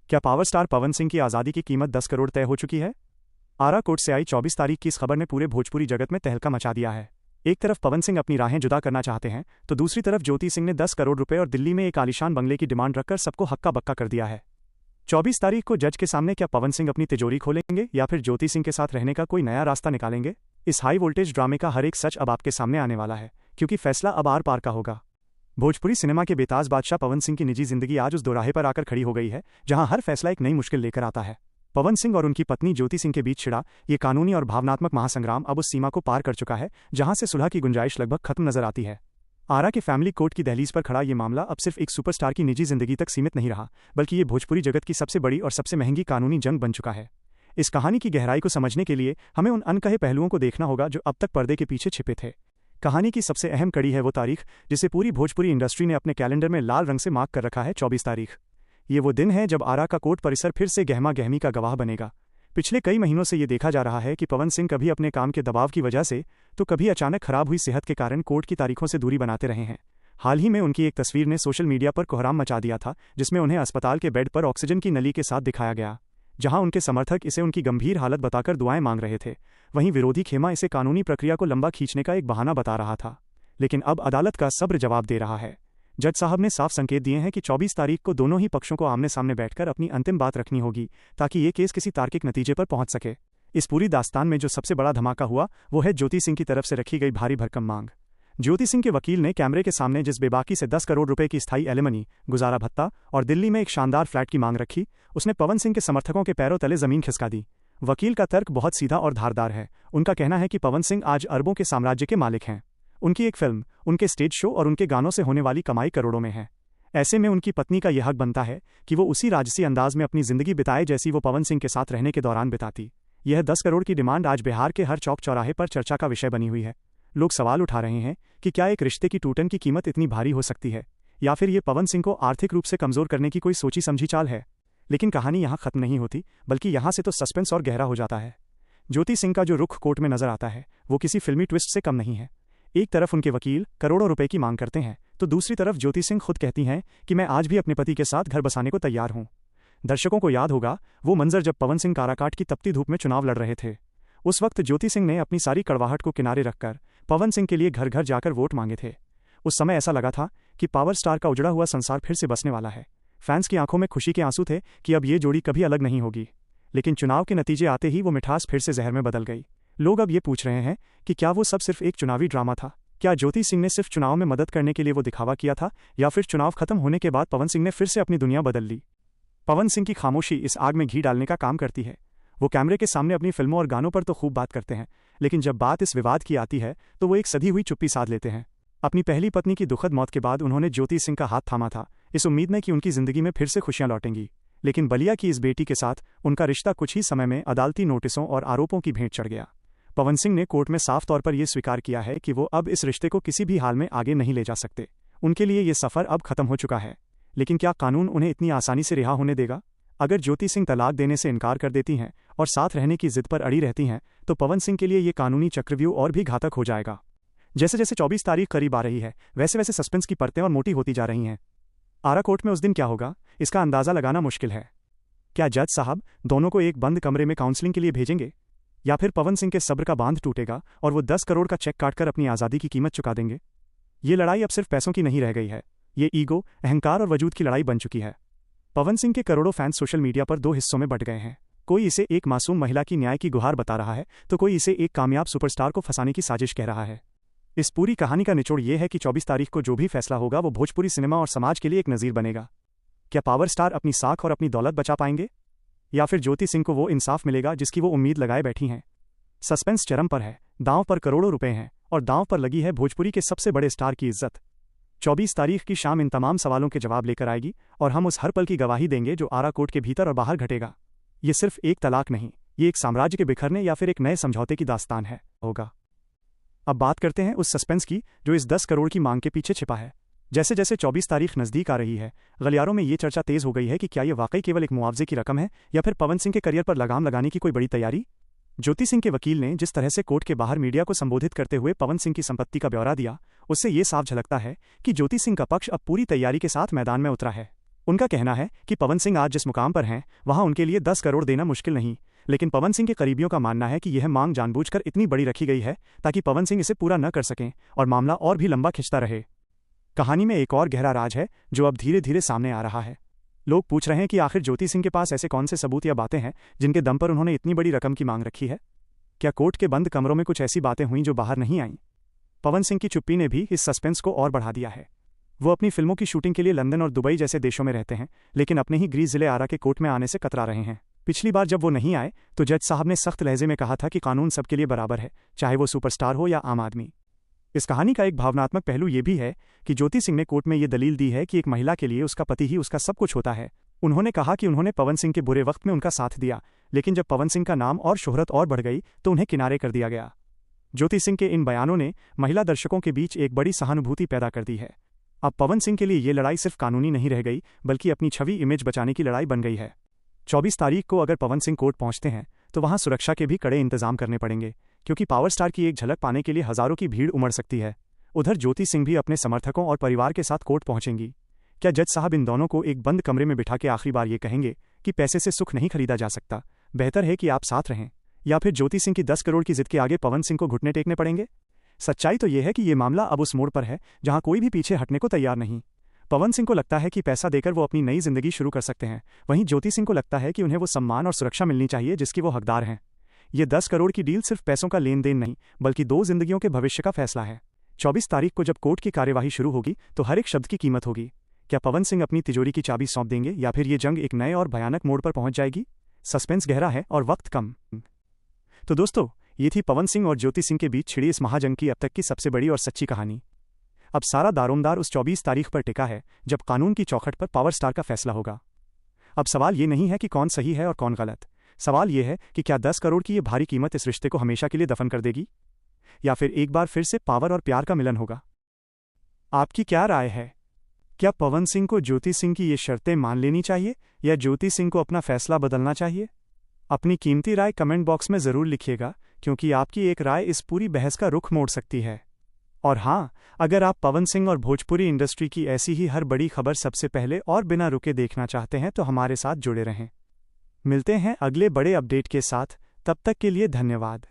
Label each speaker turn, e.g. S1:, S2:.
S1: क्या power star Pawan Singh की आज़ादी की कीमत 10 करोड़ तय हो चुकी है? आरा कोर्ट से आई 24 तारीख की इस खबर ने पूरे भोजपुरी जगत में तहलका मचा दिया है। एक तरफ पवन सिंह अपनी राहें जुदा करना चाहते हैं, तो दूसरी तरफ ज्योति सिंह ने 10 करोड़ रुपए और दिल्ली में एक आलीशान बंगले की डिमांड रखकर सबको हक्का बक्का कर दिया है। 24 तारीख को जज के सामने क्या पवन सिंह अपनी तिजोरी खोलेंगे या फिर ज्योति सिंह के साथ रहने का कोई नया रास्ता निकालेंगे? इस हाई वोल्टेज ड्रामे का हर एक सच अब आपके सामने आने वाला है, क्योंकि फैसला अब आर पार का होगा। भोजपुरी सिनेमा के बेताज बादशाह पवन सिंह की निजी जिंदगी आज उस दोराहे पर आकर खड़ी हो गई है जहां हर फैसला एक नई मुश्किल लेकर आता है। पवन सिंह और उनकी पत्नी ज्योति सिंह के बीच छिड़ा ये कानूनी और भावनात्मक महासंग्राम अब उस सीमा को पार कर चुका है जहां से सुलह की गुंजाइश लगभग खत्म नजर आती है। आरा के फैमिली कोर्ट की दहलीज पर खड़ा ये मामला अब सिर्फ एक सुपरस्टार की निजी जिंदगी तक सीमित नहीं रहा, बल्कि ये भोजपुरी जगत की सबसे बड़ी और सबसे महंगी कानूनी जंग बन चुका है। इस कहानी की गहराई को समझने के लिए हमें उन अनकहे पहलुओं को देखना होगा जो अब तक पर्दे के पीछे छिपे थे। कहानी की सबसे अहम कड़ी है वो तारीख जिसे पूरी भोजपुरी इंडस्ट्री ने अपने कैलेंडर में लाल रंग से मार्क कर रखा है, 24 तारीख। ये वो दिन है जब आरा का कोर्ट परिसर फिर से गहमा गहमी का गवाह बनेगा। पिछले कई महीनों से ये देखा जा रहा है कि पवन सिंह कभी अपने काम के दबाव की वजह से तो कभी अचानक खराब हुई सेहत के कारण कोर्ट की तारीखों से दूरी बनाते रहे हैं। हाल ही में उनकी एक तस्वीर ने सोशल मीडिया पर कोहराम मचा दिया था, जिसमें उन्हें अस्पताल के बेड पर ऑक्सीजन की नली के साथ दिखाया गया, जहां उनके समर्थक इसे उनकी गंभीर हालत बताकर दुआएं मांग रहे थे। वहीं विरोधी खेमा इसे कानूनी प्रक्रिया को लंबा खींचने का एक बहाना बता रहा था। लेकिन अब अदालत का सब्र जवाब दे रहा है। जज साहब ने साफ संकेत दिए हैं कि 24 तारीख को दोनों ही पक्षों को आमने सामने बैठकर अपनी अंतिम बात रखनी होगी, ताकि ये केस किसी तार्किक नतीजे पर पहुंच सके। इस पूरी दास्तान में जो सबसे बड़ा धमाका हुआ वो है ज्योति सिंह की तरफ से रखी गई भारी भरकम मांग। ज्योति सिंह के वकील ने कैमरे के सामने जिस बेबाकी से 10 करोड़ रुपए की स्थायी एलिमनी, गुजारा भत्ता और दिल्ली में एक शानदार फ्लैट की मांग रखी, उसने पवन सिंह के समर्थकों के पैरों तले जमीन खिसका दी। वकील का तर्क बहुत सीधा और धारदार है। उनका कहना है कि पवन सिंह आज अरबों के साम्राज्य के मालिक हैं। उनकी एक फिल्म, उनके स्टेज शो और उनके गानों से होने वाली कमाई करोड़ों में है। ऐसे में उनकी पत्नी का यह हक बनता है कि वो उसी राजसी अंदाज में अपनी जिंदगी बिताए जैसी वो पवन सिंह के साथ रहने के दौरान बिताती। यह 10 करोड़ की डिमांड आज बिहार के हर चौक चौराहे पर चर्चा का विषय बनी हुई है। लोग सवाल उठा रहे हैं कि क्या एक रिश्ते की टूटन की कीमत इतनी भारी हो सकती है, या फिर ये पवन सिंह को आर्थिक रूप से कमजोर करने की कोई सोची समझी चाल है। लेकिन कहानी यहाँ खत्म नहीं होती, बल्कि यहाँ से तो सस्पेंस और गहरा हो जाता है। ज्योति सिंह का जो रुख कोर्ट में नजर आता है वो किसी फिल्मी ट्विस्ट से कम नहीं है। एक तरफ उनके वकील करोड़ों रुपए की मांग करते हैं, तो दूसरी तरफ ज्योति सिंह खुद कहती हैं कि मैं आज भी अपने पति के साथ घर बसाने को तैयार हूं। दर्शकों को याद होगा वो मंजर जब पवन सिंह काराकाट की तपती धूप में चुनाव लड़ रहे थे। उस वक्त ज्योति सिंह ने अपनी सारी कड़वाहट को किनारे रखकर पवन सिंह के लिए घर घर जाकर वोट मांगे थे। उस समय ऐसा लगा था कि पावर स्टार का उजड़ा हुआ संसार फिर से बसने वाला है। फैंस की आंखों में खुशी के आंसू थे कि अब ये जोड़ी कभी अलग नहीं होगी। लेकिन चुनाव के नतीजे आते ही वो मिठास फिर से जहर में बदल गई। लोग अब ये पूछ रहे हैं कि क्या वो सब सिर्फ एक चुनावी ड्रामा था? क्या ज्योति सिंह ने सिर्फ चुनाव में मदद करने के लिए वो दिखावा किया था, या फिर चुनाव खत्म होने के बाद पवन सिंह ने फिर से अपनी दुनिया बदल ली? पवन सिंह की खामोशी इस आग में घी डालने का काम करती है। वो कैमरे के सामने अपनी फिल्मों और गानों पर तो खूब बात करते हैं, लेकिन जब बात इस विवाद की आती है तो वो एक सधी हुई चुप्पी साध लेते हैं। अपनी पहली पत्नी की दुखद मौत के बाद उन्होंने ज्योति सिंह का हाथ थामा था, इस उम्मीद में कि उनकी जिंदगी में फिर से खुशियां लौटेंगी। लेकिन बलिया की इस बेटी के साथ उनका रिश्ता कुछ ही समय में अदालती नोटिसों और आरोपों की भेंट चढ़ गया। पवन सिंह ने कोर्ट में साफ तौर पर यह स्वीकार किया है कि वो अब इस रिश्ते को किसी भी हाल में आगे नहीं ले जा सकते। उनके लिए ये सफर अब खत्म हो चुका है। लेकिन क्या कानून उन्हें इतनी आसानी से रिहा होने देगा? अगर ज्योति सिंह तलाक देने से इनकार कर देती हैं और साथ रहने की जिद पर अड़ी रहती हैं, तो पवन सिंह के लिए ये कानूनी चक्रव्यूह और भी घातक हो जाएगा। जैसे जैसे 24 तारीख करीब आ रही है, वैसे वैसे सस्पेंस की परतें और मोटी होती जा रही हैं। आरा कोर्ट में उस दिन क्या होगा, इसका अंदाजा लगाना मुश्किल है। क्या जज साहब दोनों को एक बंद कमरे में काउंसलिंग के लिए भेजेंगे, या फिर पवन सिंह के सब्र का बांध टूटेगा और वो 10 करोड़ का चेक काटकर अपनी आज़ादी की कीमत चुका देंगे? ये लड़ाई अब सिर्फ पैसों की नहीं रह गई है, ये ईगो, अहंकार और वजूद की लड़ाई बन चुकी है। पवन सिंह के करोड़ों फैंस सोशल मीडिया पर दो हिस्सों में बंट गए हैं। कोई इसे एक मासूम महिला की न्याय की गुहार बता रहा है, तो कोई इसे एक कामयाब सुपरस्टार को फंसाने की साजिश कह रहा है। इस पूरी कहानी का निचोड़ ये है कि 24 तारीख को जो भी फैसला होगा वो भोजपुरी सिनेमा और समाज के लिए एक नज़ीर बनेगा। क्या पावर स्टार अपनी साख और अपनी दौलत बचा पाएंगे, या फिर ज्योति सिंह को वो इंसाफ मिलेगा जिसकी वो उम्मीद लगाए बैठी हैं? सस्पेंस चरम पर है, दांव पर करोड़ों रुपए हैं और दांव पर लगी है भोजपुरी के सबसे बड़े स्टार की इज्जत। 24 तारीख की शाम इन तमाम सवालों के जवाब लेकर आएगी और हम उस हर पल की गवाही देंगे जो आरा कोर्ट के भीतर और बाहर घटेगा। ये सिर्फ एक तलाक नहीं, ये एक साम्राज्य के बिखरने या फिर एक नए समझौते की दास्तान है होगा। अब बात करते हैं उस सस्पेंस की जो इस 10 करोड़ की मांग के पीछे छिपा है। जैसे जैसे 24 तारीख नज़दीक आ रही है, गलियारों में ये चर्चा तेज हो गई है कि क्या ये वाकई केवल एक मुआवजे की रकम है, या फिर पवन सिंह के करियर पर लगाम लगाने की कोई बड़ी तैयारी। ज्योति सिंह के वकील ने जिस तरह से कोर्ट के बाहर मीडिया को संबोधित करते हुए पवन सिंह की संपत्ति का ब्यौरा दिया, उससे ये साफ झलकता है कि ज्योति सिंह का पक्ष अब पूरी तैयारी के साथ मैदान में उतरा है। उनका कहना है कि पवन सिंह आज जिस मुकाम पर हैं वहां उनके लिए 10 करोड़ देना मुश्किल नहीं, लेकिन पवन सिंह के करीबियों का मानना है कि यह मांग जानबूझकर इतनी बड़ी रखी गई है ताकि पवन सिंह इसे पूरा न कर सकें और मामला और भी लंबा खिंचता रहे। कहानी में एक और गहरा राज है जो अब धीरे धीरे सामने आ रहा है। लोग पूछ रहे हैं कि आखिर ज्योति सिंह के पास ऐसे कौन से सबूत या बातें हैं जिनके दम पर उन्होंने इतनी बड़ी रकम की मांग रखी है। क्या कोर्ट के बंद कमरों में कुछ ऐसी बातें हुईं जो बाहर नहीं आईं? पवन सिंह की चुप्पी ने भी इस सस्पेंस को और बढ़ा दिया है। वो अपनी फिल्मों की शूटिंग के लिए लंदन और दुबई जैसे देशों में रहते हैं, लेकिन अपने ही गृह जिले आरा के कोर्ट में आने से कतरा रहे हैं। पिछली बार जब वो नहीं आए तो जज साहब ने सख्त लहजे में कहा था कि कानून सबके लिए बराबर है, चाहे वो सुपरस्टार हो या आम आदमी। इस कहानी का एक भावनात्मक पहलू ये भी है कि ज्योति सिंह ने कोर्ट में ये दलील दी है कि एक महिला के लिए उसका पति ही उसका सब कुछ होता है। उन्होंने कहा कि उन्होंने पवन सिंह के बुरे वक्त में उनका साथ दिया, लेकिन जब पवन सिंह का नाम और शोहरत और बढ़ गई तो उन्हें किनारे कर दिया गया। ज्योति सिंह के इन बयानों ने महिला दर्शकों के बीच एक बड़ी सहानुभूति पैदा कर दी है। अब पवन सिंह के लिए ये लड़ाई सिर्फ कानूनी नहीं रह गई, बल्कि अपनी छवि इमेज बचाने की लड़ाई बन गई है। 24 तारीख को अगर पवन सिंह कोर्ट पहुंचते हैं तो वहां सुरक्षा के भी कड़े इंतजाम करने पड़ेंगे, क्योंकि पावर स्टार की एक झलक पाने के लिए हजारों की भीड़ उमड़ सकती है। उधर ज्योति सिंह भी अपने समर्थकों और परिवार के साथ कोर्ट पहुंचेंगी। क्या जज साहब इन दोनों को एक बंद कमरे में बिठा के आखिरी बार ये कहेंगे कि पैसे से सुख नहीं खरीदा जा सकता, बेहतर है कि आप साथ रहें, या फिर ज्योति सिंह की 10 करोड़ की जिद के आगे पवन सिंह को घुटने टेकने पड़ेंगे? सच्चाई तो यह है कि ये मामला अब उस मोड़ पर है जहां कोई भी पीछे हटने को तैयार नहीं। पवन सिंह को लगता है कि पैसा देकर वो अपनी नई जिंदगी शुरू कर सकते हैं, वहीं ज्योति सिंह को लगता है कि उन्हें वो सम्मान और सुरक्षा मिलनी चाहिए जिसकी वो हकदार हैं। ये 10 करोड़ की डील सिर्फ पैसों का लेन देन नहीं, बल्कि 2 जिंदगियों के भविष्य का फैसला है। 24 तारीख को जब कोर्ट की कार्यवाही शुरू होगी तो हर एक शब्द की कीमत होगी। क्या पवन सिंह अपनी तिजोरी की चाबी सौंप देंगे या फिर ये जंग एक नए और भयानक मोड़ पर पहुंच जाएगी? सस्पेंस गहरा है और वक्त कम। तो दोस्तों, ये थी पवन सिंह और ज्योति सिंह के बीच छिड़ी इस महाजंग की अब तक की सबसे बड़ी और सच्ची कहानी। अब सारा दारोमदार उस 24 तारीख पर टिका है जब कानून की चौखट पर पावर स्टार का फैसला होगा। अब सवाल ये नहीं है कि कौन सही है और कौन गलत, सवाल ये है कि क्या 10 करोड़ की ये भारी कीमत इस रिश्ते को हमेशा के लिए दफन कर देगी, या फिर एक बार फिर से पावर और प्यार का मिलन होगा? आपकी क्या राय है? क्या पवन सिंह को ज्योति सिंह की ये शर्तें मान लेनी चाहिए या ज्योति सिंह को अपना फैसला बदलना चाहिए? अपनी कीमती राय कमेंट बॉक्स में ज़रूर लिखिएगा, क्योंकि आपकी एक राय इस पूरी बहस का रुख मोड़ सकती है। और हाँ, अगर आप पवन सिंह और भोजपुरी इंडस्ट्री की ऐसी ही हर बड़ी खबर सबसे पहले और बिना रुके देखना चाहते हैं तो हमारे साथ जुड़े रहें। मिलते हैं अगले बड़े अपडेट के साथ, तब तक के लिए धन्यवाद।